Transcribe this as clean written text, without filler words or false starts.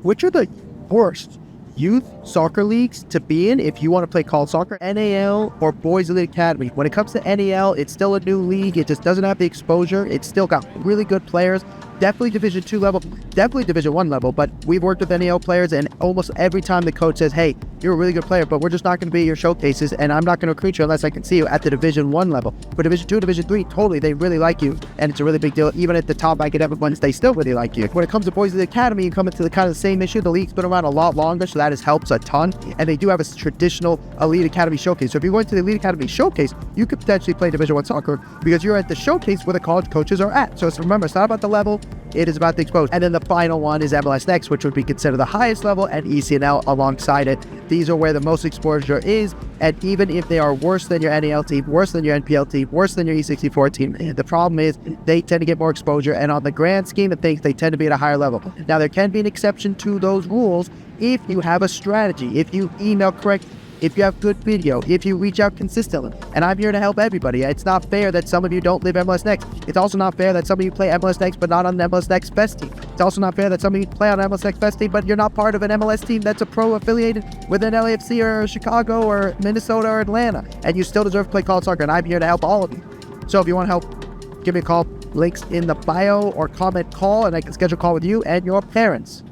which are the worst youth soccer leagues to be in if you want to play college soccer? NAL or Boys Elite Academy? When it comes to NAL, it's still a new league. It just doesn't have the exposure. It's still got really good players. Definitely Division 2 level, definitely Division 1 level, but we've worked with NAL players, and almost every time the coach says, hey, you're a really good player, but we're just not going to be at your showcases, and I'm not going to recruit you unless I can see you at the Division 1 level. For Division 2, Division 3, totally, they really like you, and it's a really big deal. Even at the top academic ones, they still really like you. When it comes to Boys Elite Academy, you come into the kind of the same issue. The league's been around a lot longer, so that helps a ton, and they do have a traditional Elite Academy showcase. So if you're going to the Elite Academy showcase, you could potentially play Division 1 soccer because you're at the showcase where the college coaches are at. So remember, it's not about the level, it is about the exposure. And then the final one is MLS Next, which would be considered the highest level, and ECNL alongside it. These are where the most exposure is, and even if they are worse than your NAL team, worse than your NPL team, worse than your E64 team, the problem is they tend to get more exposure, and on the grand scheme of things, they tend to be at a higher level. Now, there can be an exception to those rules if you have a strategy, if you email correct, if you have good video, if you reach out consistently. And I'm here to help everybody. It's not fair that some of you don't live MLS Next. It's also not fair that some of you play MLS Next but not on the MLS Next Best team. It's also not fair that some of you play on MLS Next Best team but you're not part of an MLS team that's a pro affiliated with an LAFC or Chicago or Minnesota or Atlanta. And you still deserve to play college soccer, and I'm here to help all of you. So if you want help, give me a call. Links in the bio, or comment call, and I can schedule a call with you and your parents.